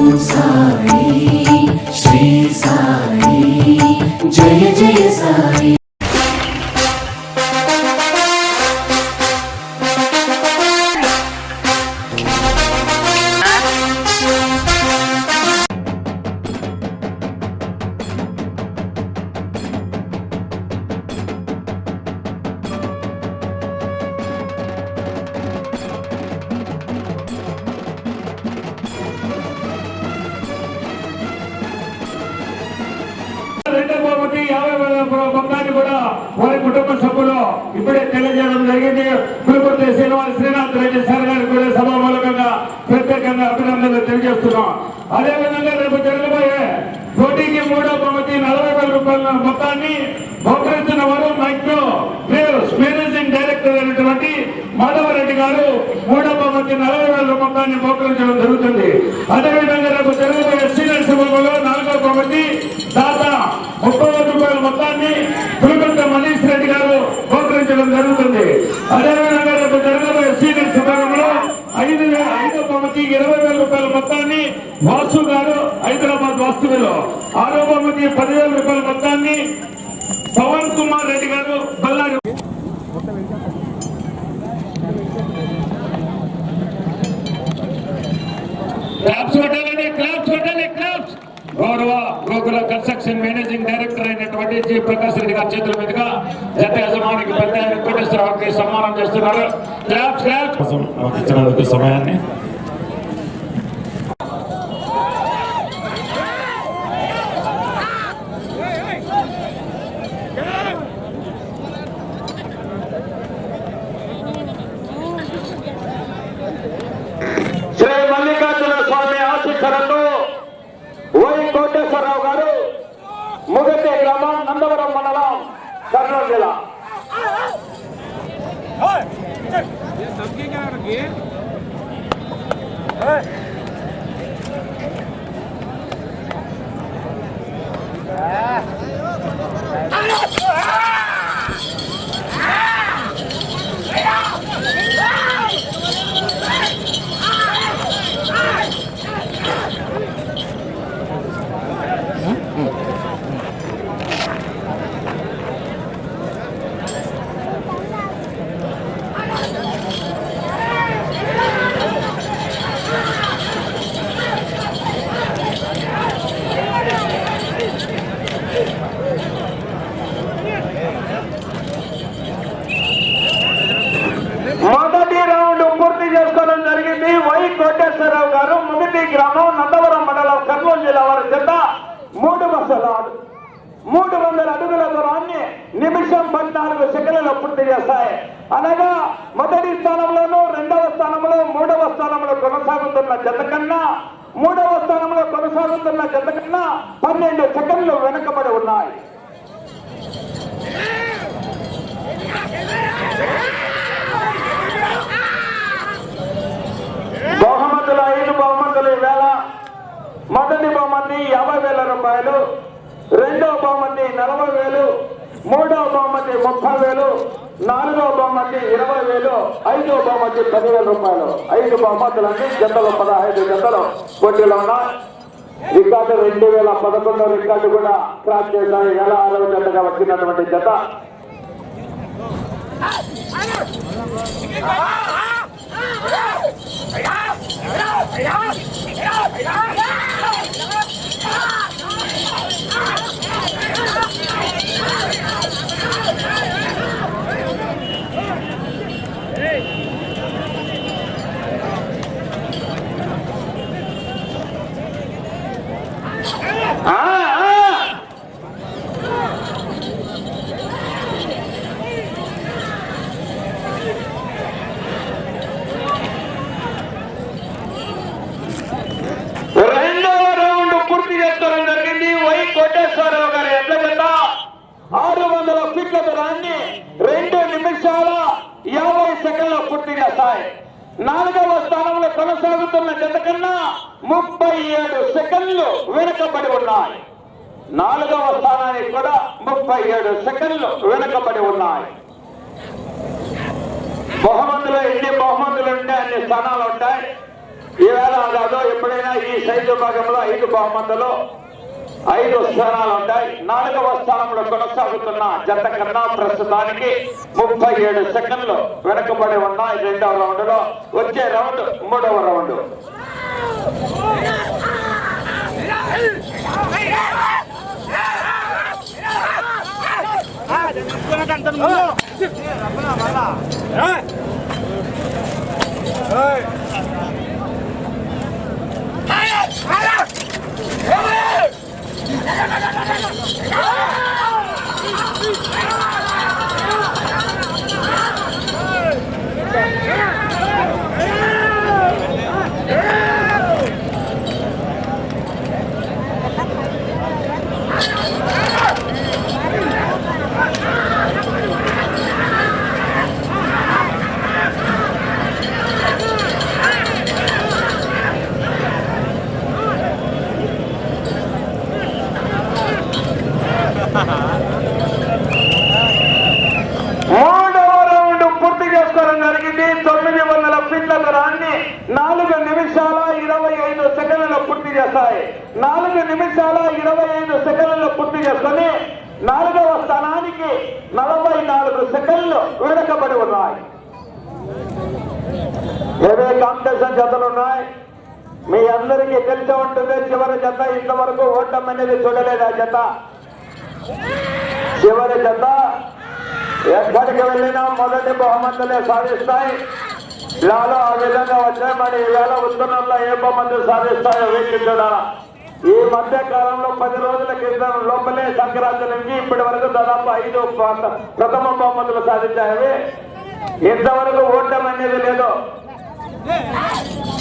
ఓం సాయి శ్రీ సాయి జయ జయ సాయి. మొత్తాన్ని కూడా వారి కుటుంబ సభ్యులు ఇప్పుడే తెలియజేయడం జరిగింది. పులిపర్తి శ్రీనాథ్ రెడ్డి సార్ గారికి కూడా సభా మూలకంగా ప్రత్యేకంగా అభినందనలు తెలియజేస్తున్నాం. అదేవిధంగా రేపు జరగబోయే పోటీకి 3వ బహుమతి 40,000 రూపాయల మొత్తాన్ని బహుకరించిన వారు మైక్రో ప్లేయర్స్ మేనేజింగ్ డైరెక్టర్ అయినటువంటి మాధవరెడ్డి గారు 3వ బహుమతి 40,000 మొత్తాన్ని బహుకరించడం జరుగుతుంది. అదేవిధంగా రేపు జరగబోయే సీనియర్ సభలో 4వ బహుమతి దాదా 30,000 రూపాయల మొత్తాన్ని పులిపర్తి మనీష్ రెడ్డి గారు బహుకరించడం జరుగుతుంది. అదేవిధంగా రేపు జరగబోయే సీనియర్ విభాగంలో 5వ బహుమతి 20,000 రూపాయల మొత్తాన్ని వాసు గారు హైదరాబాద్ వాస్తువులో, 6వ బహుమతి 10,000 రూపాయల మొత్తాన్ని పవన్ కుమార్ రెడ్డి గారు బళ్ళారి. గౌరవ గోకుల కన్స్ట్రక్షన్ మేనేజింగ్ డైరెక్టర్ అయినటువంటి జి ప్రకాష్ రెడ్డి గారి చేతుల మీదుగా జత యజమానికి పెద్ద వెంకటేశ్వరరావుకి సన్మానం చేస్తున్నారు. ఇచ్చినందుకు సమయాన్ని శ్రీ మల్లికార్జున స్వామి ఆశీస్సులతో వై కోటేశ్వరరావు గారు ముగతే గ్రామం నందవరం మండలం కర్నూలు జిల్లా. మొదటి రౌండ్ పూర్తి చేసుకోవడం జరిగింది. వై కోటేశ్వరరావు గారు ముగిటి గ్రామం నందవరం మండలం కర్నూలు జిల్లా వారి చెత్త 300 అడుగుల దూరాన్ని నిమిషం 14 సెకండ్లలో పూర్తి చేస్తాయి. అనగా మొదటి స్థానంలోనూ 2వ స్థానంలో 3వ స్థానంలో కొనసాగుతున్న జత కన్నా 3వ స్థానంలో కొనసాగుతున్న జత కన్నా 12 సెకండ్లు వెనుకబడి ఉన్నాయి. బహుమతులు 5 బహుమతులు వేళ. మొదటి బహుమతి 50,000 రూపాయలు, 2వ బహుమతి 40,000, 3వ బహుమతి 30,000, 4వ బహుమతి 20,000, 5వ బహుమతి 10,000 రూపాయలు. 5 బహుమతులన్నీ జతలు 15 జతలు పోటీలో ఉన్నాయి. రికార్డు 2011 రికార్డు కూడా క్రాస్ చేశాయి. 6వ జతగా వచ్చినటువంటి జత కోటేశ్వరరావు గారి ఎడ్ల జత 600 ఫీట్ల దూరాన్ని 2 నిమిషాల 50 సెకండ్లు పూర్తి చేస్తాయి. 4వ స్థానంలో కొనసాగుతున్న జత కన్నా 37 సెకండ్లు వెనుకబడి ఉన్నాయి. 4వ స్థానానికి కూడా 37 సెకండ్లు వెనుకబడి ఉన్నాయి. బహుమతులు ఎన్ని బహుమతులు ఉంటాయి అన్ని స్థానాలు ఉంటాయి. ఈవేళ కాదు ఎప్పుడైనా ఈ సైజు భాగంలో 5 బహుమతులు 5 స్థానాలు ఉంటాయి. 4వ స్థానంలో కొనసాగుతున్న జత కన్నా ప్రస్తుతానికి 37 సెకండ్లు వెనుకబడి ఉన్నాయి. 2వ రౌండ్ లో వచ్చే రౌండ్ 3వ రౌండ్. మూడవ రౌండ్ పూర్తి చేసుకోవడం జరిగింది. 900 ఫీట్ల దూరాన్ని 4 నిమిషాల 25 సెకండ్లలో పూర్తి చేస్తాయి. 4 నిమిషాల 25 సెకండ్లలో పూర్తి చేసుకొని 4వ స్థానానికి 44 సెకండ్లు వెనకబడి ఉన్నాయి. ఏవే కాంపిటీషన్ జతలు ఉన్నాయి. మీ అందరికీ తెలిసి ఉంటుంది. చివరి జత ఇంతవరకు ఓటం అనేది చూడలేదు. ఆ జత చివరి జత ఎక్కడికి వెళ్ళినా మొదటి బహుమతులే సాధిస్తాయి. ఇలాలో ఆ విధంగా వచ్చాయి. మరి ఈవేళ ఉత్తరంలో ఏ బహుమతులు సాధిస్తాయో వీక్షించడా. ఈ మధ్య కాలంలో 10 రోజుల క్రితం లోపలే సంక్రాంతి నుంచి ఇప్పటి వరకు దాదాపు 5 ప్రథమ బహుమతులు సాధించాయి. ఇంతవరకు ఓటం అనేది లేదు.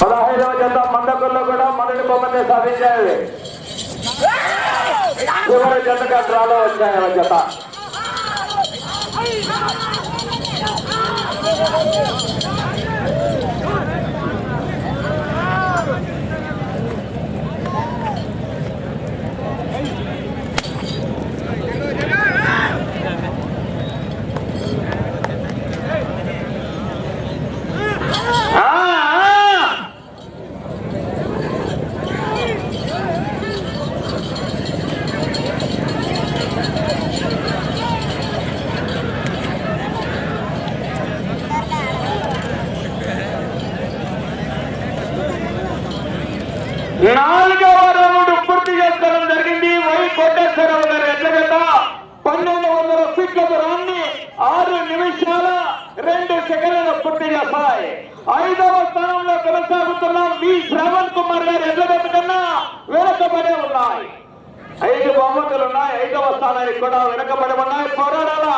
15వ జత మండకుల్లో కూడా మొదటి బహుమతి సాధించాయి. చివరి జతగా డ్రాలో వచ్చాయి. జత నాలుగవ రౌండ్ పూర్తి చేసుకోవడం జరిగింది. వై కోటేశ్వరరావు గారు ఎట్లగడ్డ 1200 ఫీట్ల దూరాన్ని 6 నిమిషాల 2 సెకండ్లలో పూర్తి చేస్తాయి. 5వ స్థానంలో కొనసాగుతున్న వి శ్రవణ్ కుమార్ గారు ఎట్లగడ్డ కన్నా వెనకబడే ఉన్నాయి. 5 బహుమతులు ఉన్నాయి. 5వ స్థానానికి కూడా వెనకబడి ఉన్నాయి. పోరాడాలా.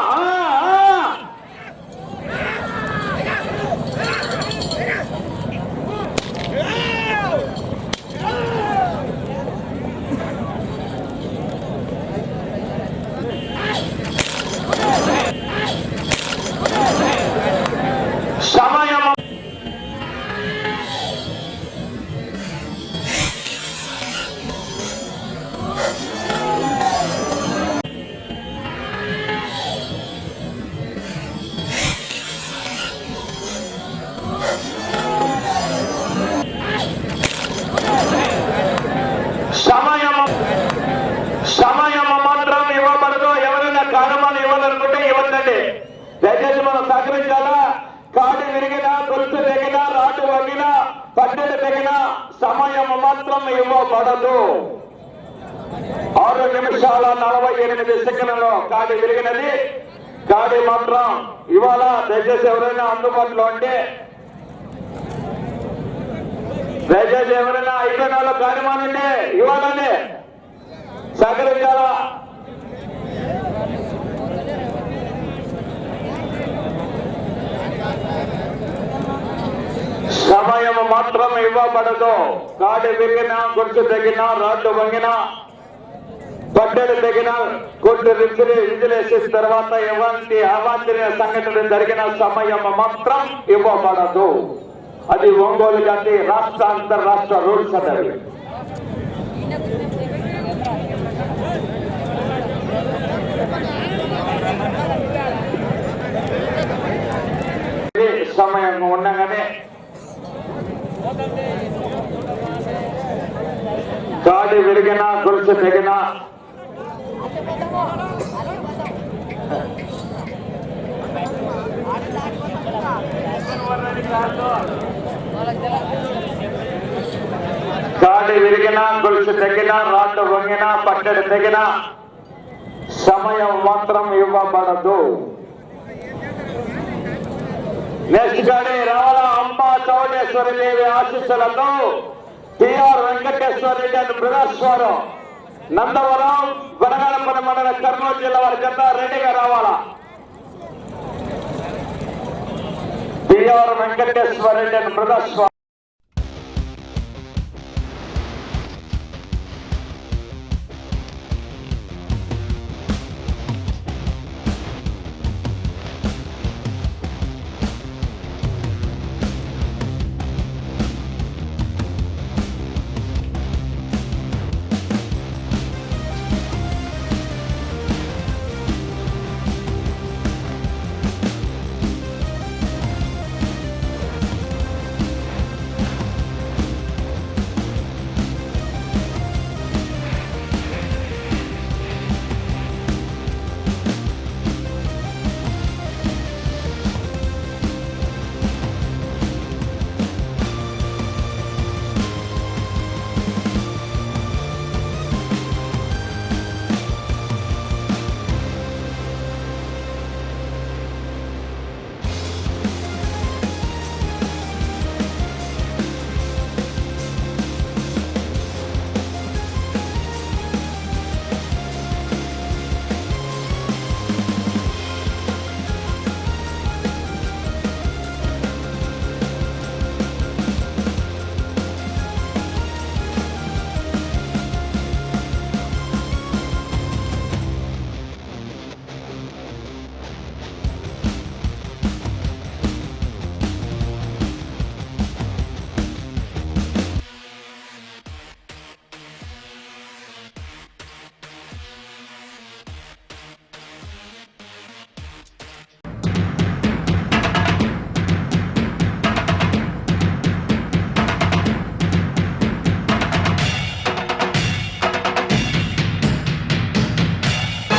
సమయం మాత్రం ఇవ్వబడదు. ఎవరైనా కారణమాలు ఇవ్వాలనుకుంటే ఇవ్వండి. దయచేసి మనం సహకరించాలా. కాడి విరిగినా, గొలుసు తెగినా, రాటు వంగినా, పట్టెలు తెగినా సమయం మాత్రం ఇవ్వబడదు. 6 నిమిషాల 48 సెకండ్లలో కాడి విరిగినది. కాడి మాత్రం ఇవాళ దయచేసి ఎవరైనా అందుబాటులో ఉంటే దయచేసి ఎవరైనా అయిపోయిన కార్యమానండి ఇవ్వాలండి. సహకరించాలా. సమయం మాత్రం ఇవ్వబడదు. కాడి విరిగినా, గుర్తు తగినా, రాడ్డు వంగినా, పడ్డలు తగిన కొట్టు విజిలేసిన తర్వాత ఎలాంటి అవాంఛనీయ సంఘటన జరిగిన సమయం మాత్రం ఇవ్వబడదు. అది ఒంగోలు జాతి రాష్ట్ర అంతర్రాష్ట్ర రూల్స్ అన్నవి. సమయం ఉండగానే విరిగిన గొలుసు తెగిన గాడి విరిగిన గొలుసు తెగిన రాళ్ళు వంగిన పట్టడి తెగిన సమయం మాత్రం ఇవ్వబడదు. నెక్స్ట్ గాడి రావాల అమ్మ చౌడేశ్వరి దేవి ఆశీస్సులతో TR Venkateswara Reddy and brothers వారు నందవరం వనగానపల్లి మండల కర్నూలు జిల్లా వారి జత రెడీగా రావాలా. TR Venkateswara Reddy and brothers